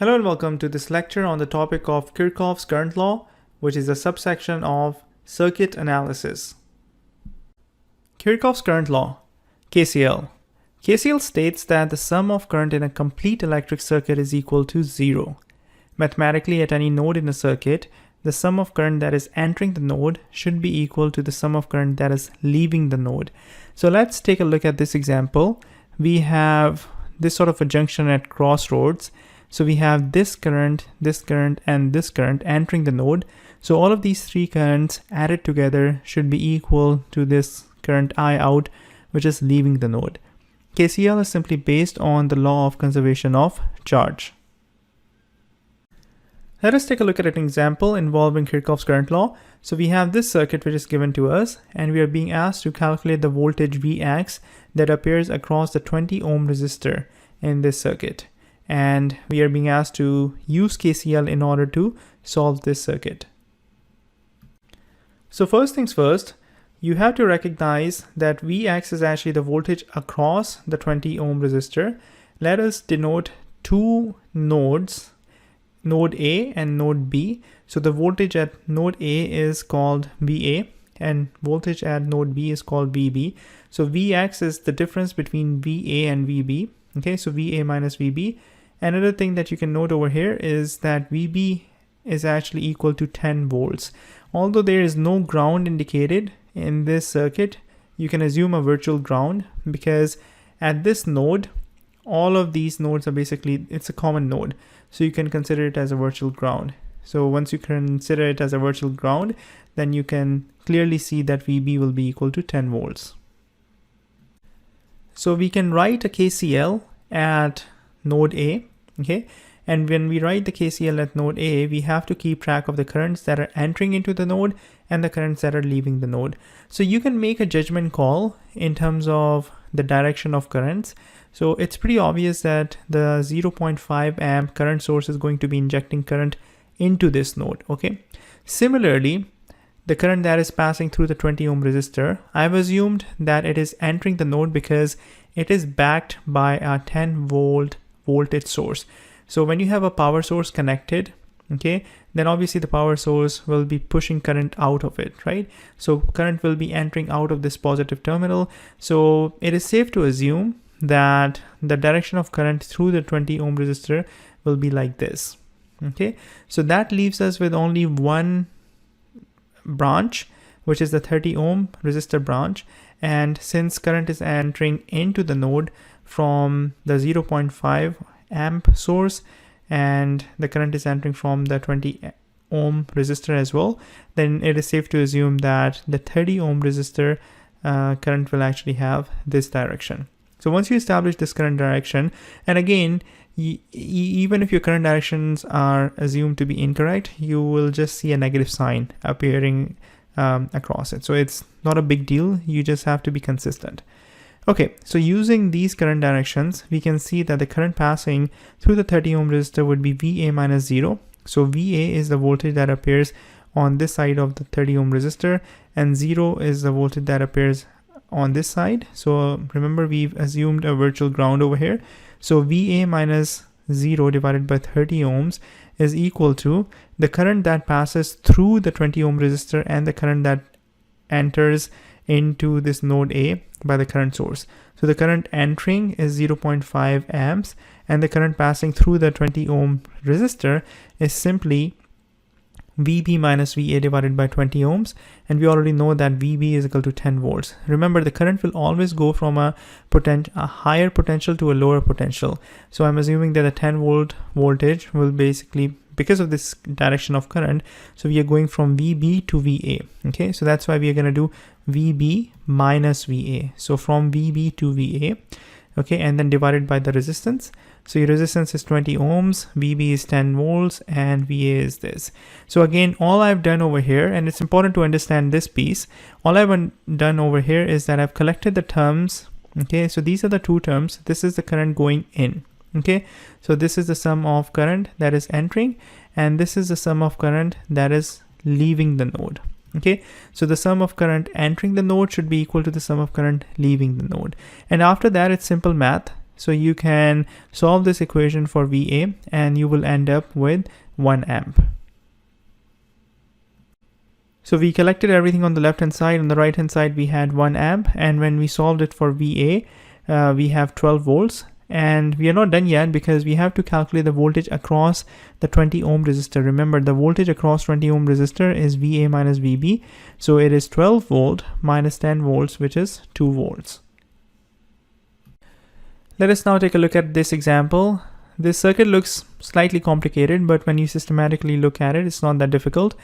Hello and welcome to this lecture on the topic of Kirchoffs Current Law, which is a subsection of circuit analysis. Kirchoffs Current Law, KCL. KCL states that the sum of current in a complete electric circuit is equal to 0. Mathematically, at any node in a circuit, the sum of current that is entering the node should be equal to the sum of current that is leaving the node. So let's take a look at this example. We have this sort of a junction at crossroads. So we have this current, and this current entering the node. So all of these three currents added together should be equal to this current I out, which is leaving the node. KCL is simply based on the law of conservation of charge. Let us take a look at an example involving Kirchoffs current law. So we have this circuit which is given to us, and we are being asked to calculate the voltage Vx that appears across the 20 ohm resistor in this circuit. And we are being asked to use KCL in order to solve this circuit. So first things first, you have to recognize that Vx is actually the voltage across the 20 ohm resistor. Let us denote two nodes, node A and node B. So the voltage at node A is called VA and voltage at node B is called VB. So Vx is the difference between VA and VB. Okay, so VA minus VB. Another thing that you can note over here is that VB is actually equal to 10 volts. Although there is no ground indicated in this circuit, you can assume a virtual ground because at this node, all of these nodes are basically, it's a common node. So you can consider it as a virtual ground. So once you consider it as a virtual ground, then you can clearly see that VB will be equal to 10 volts. So we can write a KCL at node A, okay? And when we write the KCL at node A, we have to keep track of the currents that are entering into the node and the currents that are leaving the node. So you can make a judgment call in terms of the direction of currents. So it's pretty obvious that the 0.5 amp current source is going to be injecting current into this node, okay? Similarly, the current that is passing through the 20 ohm resistor, I've assumed that it is entering the node because it is backed by a 10 volt voltage source. So when you have a power source connected, okay, then obviously the power source will be pushing current out of it, right? So current will be entering out of this positive terminal. So it is safe to assume that the direction of current through the 20 ohm resistor will be like this, okay? So that leaves us with only one branch, which is the 30 ohm resistor branch. And since current is entering into the node from the 0.5 amp source and the current is entering from the 20 ohm resistor as well, then it is safe to assume that the 30 ohm resistor current will actually have this direction. So once you establish this current direction, and again, even if your current directions are assumed to be incorrect, you will just see a negative sign appearing across it. So it's not a big deal. You just have to be consistent. Okay, so using these current directions, we can see that the current passing through the 30 ohm resistor would be VA minus 0. So VA is the voltage that appears on this side of the 30 ohm resistor, and 0 is the voltage that appears on this side. So remember, we've assumed a virtual ground over here. So VA minus 0 divided by 30 ohms is equal to the current that passes through the 20 ohm resistor and the current that enters into this node A by the current source. So the current entering is 0.5 amps and the current passing through the 20 ohm resistor is simply VB minus VA divided by 20 ohms, and we already know that VB is equal to 10 volts. Remember, the current will always go from a higher potential to a lower potential. So I'm assuming that the 10 volt voltage will basically, because of this direction of current, so we are going from VB to VA, okay? So that's why we are going to do VB minus VA. So from VB to VA, okay, and then divided by the resistance. So your resistance is 20 ohms, VB is 10 volts, and VA is this. So again, all I've done over here, and it's important to understand this piece, all I've done over here is that I've collected the terms, okay? So these are the two terms. This is the current going in, okay? So this is the sum of current that is entering, and this is the sum of current that is leaving the node. Okay, so the sum of current entering the node should be equal to the sum of current leaving the node. And after that, it's simple math. So you can solve this equation for VA and you will end up with 1 amp. So we collected everything on the left hand side. On the right hand side we had 1 amp, and when we solved it for VA, we have 12 volts. And we are not done yet because we have to calculate the voltage across the 20 ohm resistor. Remember, the voltage across 20 ohm resistor is VA minus VB. So it is 12 volt minus 10 volts, which is 2 volts. Let us now take a look at this example. This circuit looks slightly complicated, but when you systematically look at it, it's not that difficult.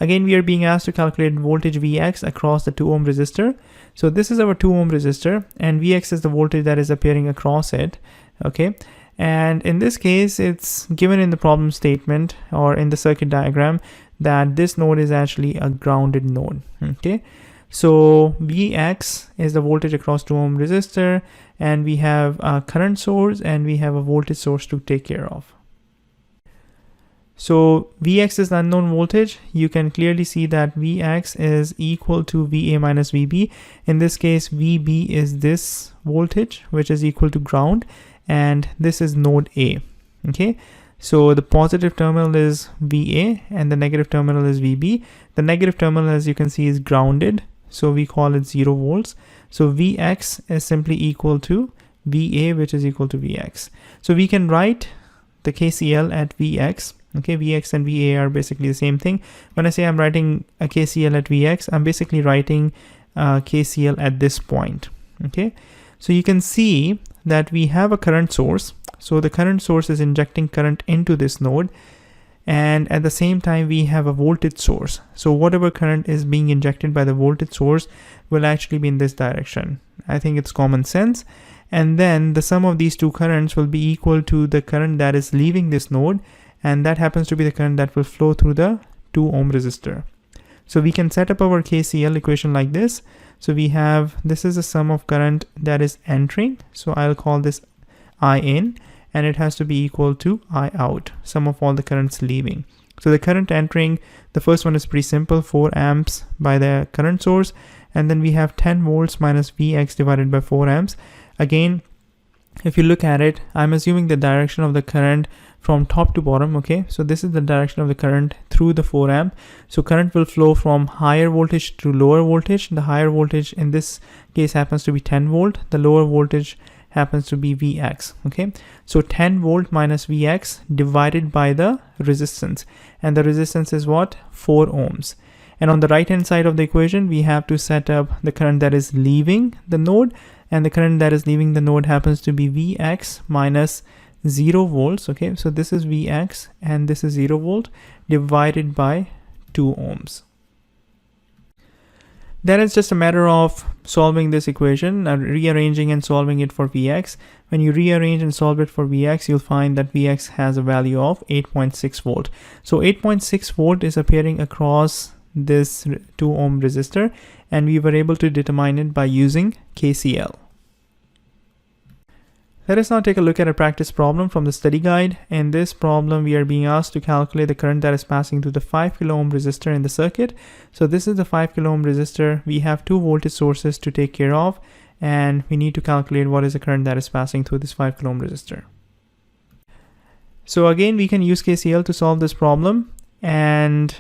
Again, we are being asked to calculate voltage Vx across the 2 ohm resistor. So this is our 2 ohm resistor, and Vx is the voltage that is appearing across it. Okay, and in this case, it's given in the problem statement or in the circuit diagram that this node is actually a grounded node. Okay, so Vx is the voltage across 2 ohm resistor, and we have a current source and we have a voltage source to take care of. So Vx is the unknown voltage. You can clearly see that Vx is equal to VA minus VB. In this case, VB is this voltage, which is equal to ground, and this is node A. Okay, so the positive terminal is VA and the negative terminal is VB. The negative terminal, as you can see, is grounded, so we call it 0 volts. So Vx is simply equal to VA, which is equal to Vx. So we can write the KCL at Vx. Okay, Vx and VA are basically the same thing. When I say I'm writing a KCL at Vx, I'm basically writing KCL at this point. Okay, so you can see that we have a current source. So the current source is injecting current into this node, and at the same time we have a voltage source. So whatever current is being injected by the voltage source will actually be in this direction. I think it's common sense. And then the sum of these two currents will be equal to the current that is leaving this node, and that happens to be the current that will flow through the 2 ohm resistor. So we can set up our KCL equation like this. So we have, this is the sum of current that is entering, so I'll call this I in, and it has to be equal to I out, sum of all the currents leaving. So the current entering, the first one is pretty simple, 4 amps by the current source, and then we have 10 volts minus Vx divided by 4 amps. Again, if you look at it, I'm assuming the direction of the current from top to bottom. Okay, so this is the direction of the current through the 4 amp. So current will flow from higher voltage to lower voltage. The higher voltage in this case happens to be 10 volt. The lower voltage happens to be Vx. Okay, so 10 volt minus Vx divided by the resistance, and the resistance is what? 4 ohms. And on the right hand side of the equation, we have to set up the current that is leaving the node, and the current that is leaving the node happens to be Vx minus 0 volts. Okay, so this is Vx and this is 0 volt divided by 2 ohms. Then it's just a matter of solving this equation, rearranging and solving it for Vx. When you rearrange and solve it for Vx, you'll find that Vx has a value of 8.6 volt. So 8.6 volt is appearing across this 2 ohm resistor, and we were able to determine it by using KCL. Let us now take a look at a practice problem from the study guide. In this problem, we are being asked to calculate the current that is passing through the 5 kilo ohm resistor in the circuit. So this is the 5 kilo ohm resistor. We have 2 voltage sources to take care of, and we need to calculate what is the current that is passing through this 5 kilo ohm resistor. So again, we can use KCL to solve this problem, and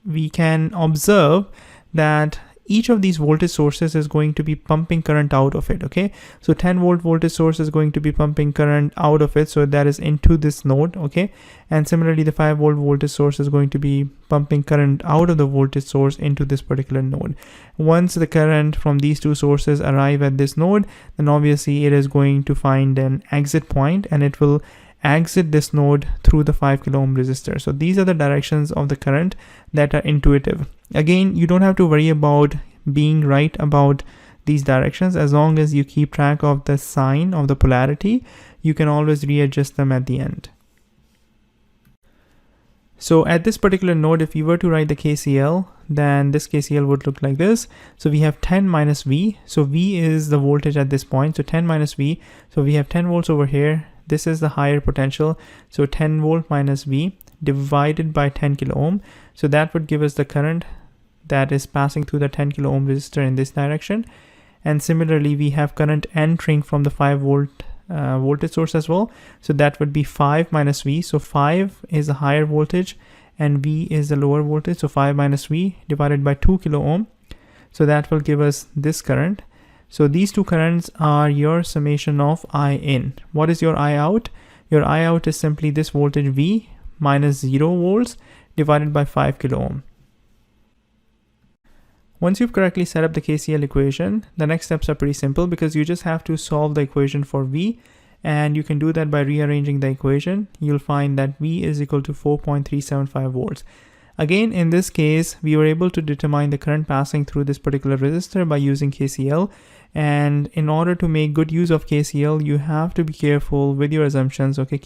we can observe that each of these voltage sources is going to be pumping current out of it. Okay, so 10 volt voltage source is going to be pumping current out of it, so that is into this node. Okay, and similarly the 5 volt voltage source is going to be pumping current out of the voltage source into this particular node. Once the current from these two sources arrive at this node, then obviously it is going to find an exit point, and it will exit this node through the 5 kilo ohm resistor. So these are the directions of the current that are intuitive. Again, you don't have to worry about being right about these directions. As long as you keep track of the sign of the polarity, you can always readjust them at the end. So at this particular node, if you were to write the KCL, then this KCL would look like this. So we have 10 minus V. So V is the voltage at this point. So 10 minus V. So we have 10 volts over here. This is the higher potential. So 10 volt minus V divided by 10 kilo ohm. So that would give us the current that is passing through the 10 kilo ohm resistor in this direction. And similarly, we have current entering from the 5 volt voltage source as well. So that would be 5 minus V. So 5 is a higher voltage and V is the lower voltage. So 5 minus V divided by 2 kilo ohm. So that will give us this current. So these two currents are your summation of I in. What is your I out? Your I out is simply this voltage V minus 0 volts divided by 5 kilo ohm. Once you've correctly set up the KCL equation, the next steps are pretty simple because you just have to solve the equation for V, and you can do that by rearranging the equation. You'll find that V is equal to 4.375 volts. Again, in this case, we were able to determine the current passing through this particular resistor by using KCL. And in order to make good use of KCL, you have to be careful with your assumptions. Okay,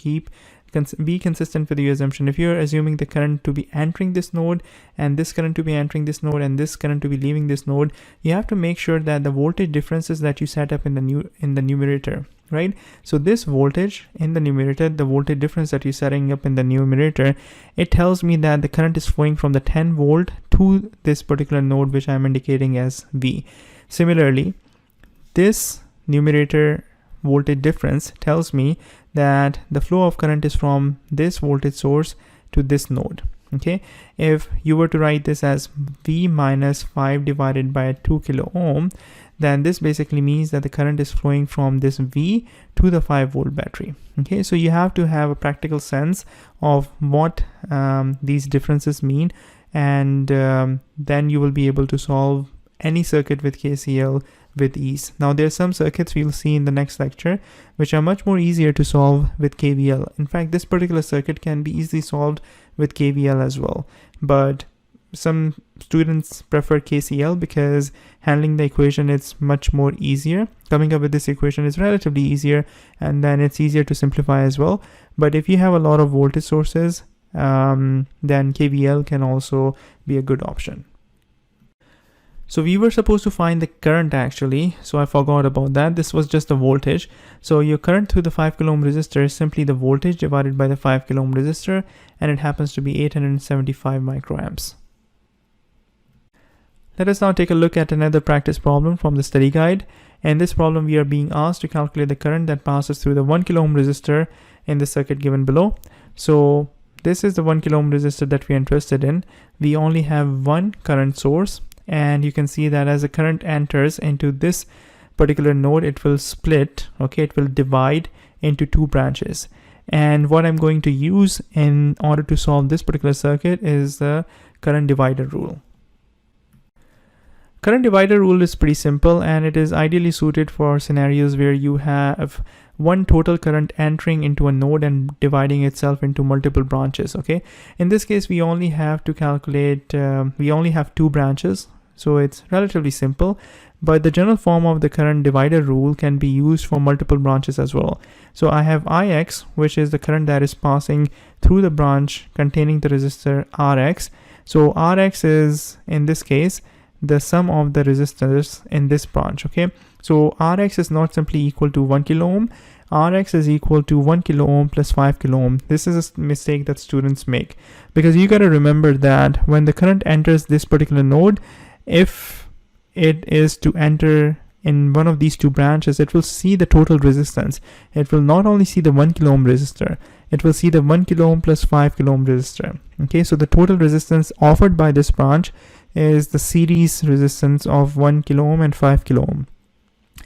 be consistent with your assumption. If you're assuming the current to be entering this node and this current to be entering this node and this current to be leaving this node, you have to make sure that the voltage differences that you set up in the numerator, right? So this voltage in the numerator, the voltage difference that you're setting up in the numerator, it tells me that the current is flowing from the 10 volt to this particular node, which I'm indicating as V. Similarly, this numerator voltage difference tells me that the flow of current is from this voltage source to this node. Okay, if you were to write this as V minus 5 divided by 2 kilo ohm, then this basically means that the current is flowing from this V to the 5 volt battery. Okay, so you have to have a practical sense of what these differences mean, and then you will be able to solve any circuit with KCL with ease. Now there are some circuits we'll see in the next lecture which are much more easier to solve with KVL. In fact, this particular circuit can be easily solved with KVL as well, but some students prefer KCL because handling the equation is much more easier. Coming up with this equation is relatively easier, and then it's easier to simplify as well. But if you have a lot of voltage sources, then KVL can also be a good option. So we were supposed to find the current actually, so I forgot about that. This was just the voltage. So your current through the 5 kilo ohm resistor is simply the voltage divided by the 5 kilo ohm resistor, and it happens to be 875 microamps. Let us now take a look at another practice problem from the study guide. In this problem, we are being asked to calculate the current that passes through the 1 kilo ohm resistor in the circuit given below. So this is the 1 kilo ohm resistor that we are interested in. We only have one current source, and you can see that as the current enters into this particular node, it will split, okay, it will divide into two branches. And what I'm going to use in order to solve this particular circuit is the current divider rule. Current divider rule is pretty simple, and it is ideally suited for scenarios where you have one total current entering into a node and dividing itself into multiple branches. Okay, in this case we only have to calculate, we only have two branches, so it's relatively simple, but the general form of the current divider rule can be used for multiple branches as well. So I have Ix, which is the current that is passing through the branch containing the resistor Rx. So Rx is, in this case, the sum of the resistors in this branch. Okay, so Rx is not simply equal to 1 kilo ohm. Rx is equal to 1 kilo ohm plus 5 kilo ohm. This is a mistake that students make, because you got to remember that when the current enters this particular node, if it is to enter in one of these two branches, it will see the total resistance. It will not only see the 1 kilo ohm resistor, it will see the 1 kilo ohm plus 5 kilo ohm resistor. Okay, so the total resistance offered by this branch is the series resistance of 1 kilo ohm and 5 kilo ohm.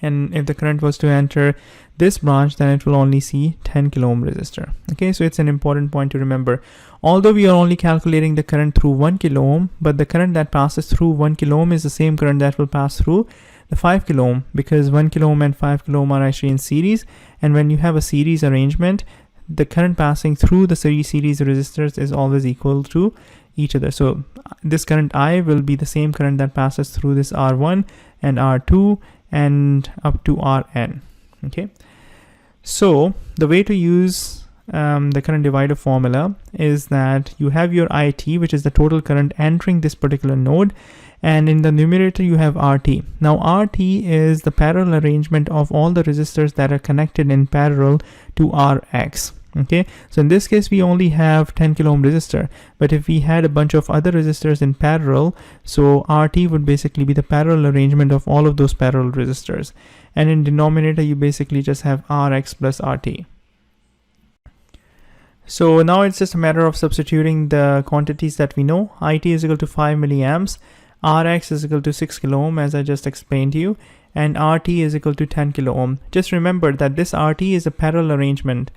And if the current was to enter this branch, then it will only see 10 kilo ohm resistor. Okay, so it's an important point to remember. Although we are only calculating the current through 1 kilo ohm, but the current that passes through 1 kilo ohm is the same current that will pass through the 5 kilo ohm, because 1 kilo ohm and 5 kilo ohm are actually in series. And when you have a series arrangement, the current passing through the series resistors is always equal to each other. So this current I will be the same current that passes through this R1 and R2 and up to Rn. Okay, so the way to use the current divider formula is that you have your IT, which is the total current entering this particular node, and in the numerator you have RT. Now RT is the parallel arrangement of all the resistors that are connected in parallel to Rx. Okay, so in this case we only have 10 kilo ohm resistor, but if we had a bunch of other resistors in parallel, so RT would basically be the parallel arrangement of all of those parallel resistors, and in denominator you basically just have RX plus RT. So now it's just a matter of substituting the quantities that we know. IT is equal to 5 milliamps, Rx is equal to 6 kilo ohm as I just explained to you, and RT is equal to 10 kilo ohm. Just remember that this RT is a parallel arrangement.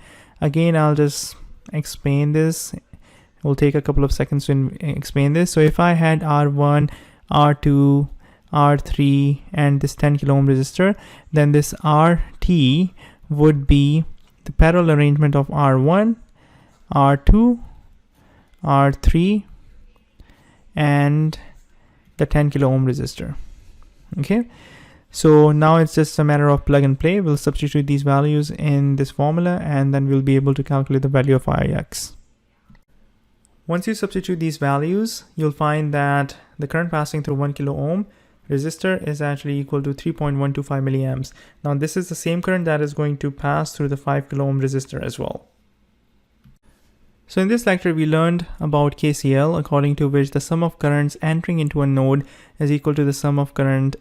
Again, I'll just explain this. It will take a couple of seconds to explain this. So if I had R1, R2, R3, and this 10 kilo ohm resistor, then this RT would be the parallel arrangement of R1, R2, R3, and the 10 kilo ohm resistor. Okay, so now it's just a matter of plug and play. We'll substitute these values in this formula, and then we'll be able to calculate the value of Ix. Once you substitute these values, you'll find that the current passing through 1 kilo ohm resistor is actually equal to 3.125 milliamps. Now this is the same current that is going to pass through the 5 kilo ohm resistor as well. So in this lecture, we learned about KCL, according to which the sum of currents entering into a node is equal to the sum of current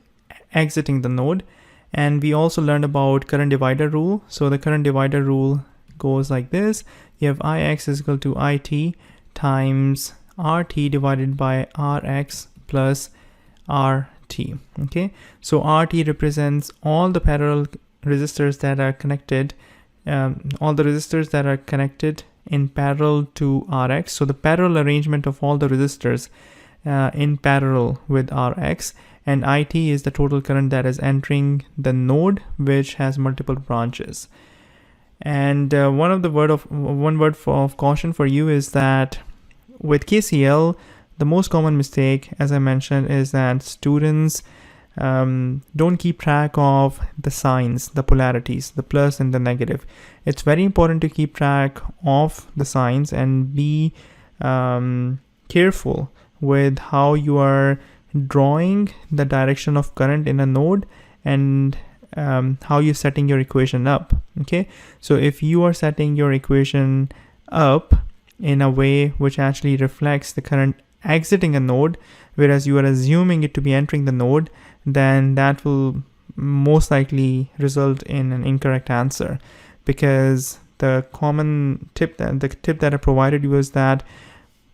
exiting the node. And we also learned about current divider rule. So the current divider rule goes like this. You have Ix is equal to IT times RT divided by Rx plus RT. Okay, so RT represents all the parallel resistors that are connected, all the resistors that are connected in parallel to Rx. So the parallel arrangement of all the resistors in parallel with Rx, and IT is the total current that is entering the node which has multiple branches. And one word of caution for you is that with KCL, the most common mistake, as I mentioned, is that students don't keep track of the signs, the polarities, the plus and the negative. It's very important to keep track of the signs and be careful with how you are drawing the direction of current in a node and how you're setting your equation up. Okay, so if you are setting your equation up in a way which actually reflects the current exiting a node, whereas you are assuming it to be entering the node, then that will most likely result in an incorrect answer, because the common tip that I provided you is that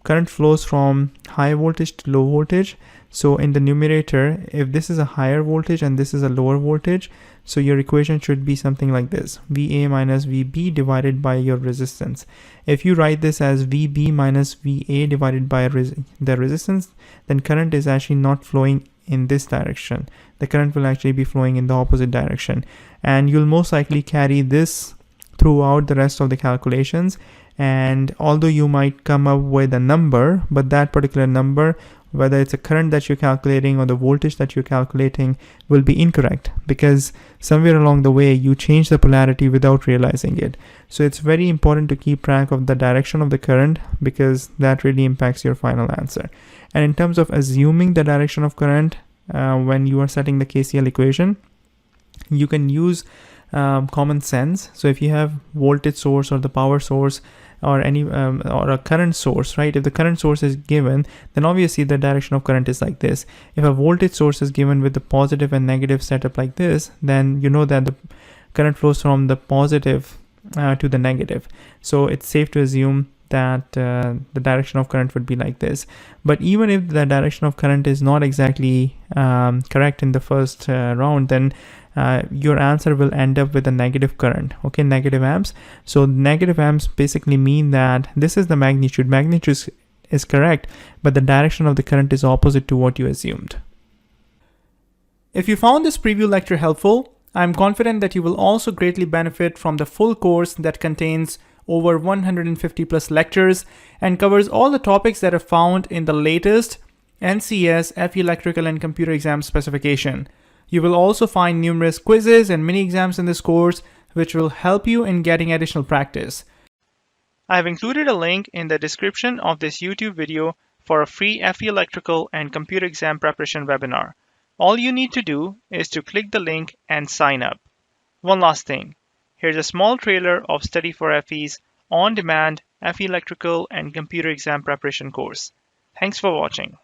current flows from high voltage to low voltage. So in the numerator, if this is a higher voltage and this is a lower voltage, so your equation should be something like this: VA minus VB divided by your resistance. If you write this as VB minus VA divided by the resistance, then current is actually not flowing in this direction. The current will actually be flowing in the opposite direction, and you'll most likely carry this throughout the rest of the calculations. And although you might come up with a number, but that particular number, whether it's a current that you're calculating or the voltage that you're calculating, will be incorrect, because somewhere along the way you change the polarity without realizing it. So it's very important to keep track of the direction of the current, because that really impacts your final answer. And in terms of assuming the direction of current, when you are setting the KCL equation, you can use common sense. So if you have voltage source or the power source or any or a current source, right? If the current source is given, then obviously the direction of current is like this. If a voltage source is given with the positive and negative setup like this, then you know that the current flows from the positive to the negative. So it's safe to assume that the direction of current would be like this. But even if the direction of current is not exactly correct in the first round, then your answer will end up with a negative current, okay, negative amps. So negative amps basically mean that this is the magnitude. Magnitude is correct, but the direction of the current is opposite to what you assumed. If you found this preview lecture helpful, I'm confident that you will also greatly benefit from the full course that contains over 150 plus lectures and covers all the topics that are found in the latest NCEES FE Electrical and Computer Exam specification. You will also find numerous quizzes and mini exams in this course, which will help you in getting additional practice. I have included a link in the description of this YouTube video for a free FE Electrical and Computer Exam Preparation webinar. All you need to do is to click the link and sign up. One last thing. Here's a small trailer of Study for FE's on-demand FE Electrical and Computer Exam Preparation course. Thanks for watching.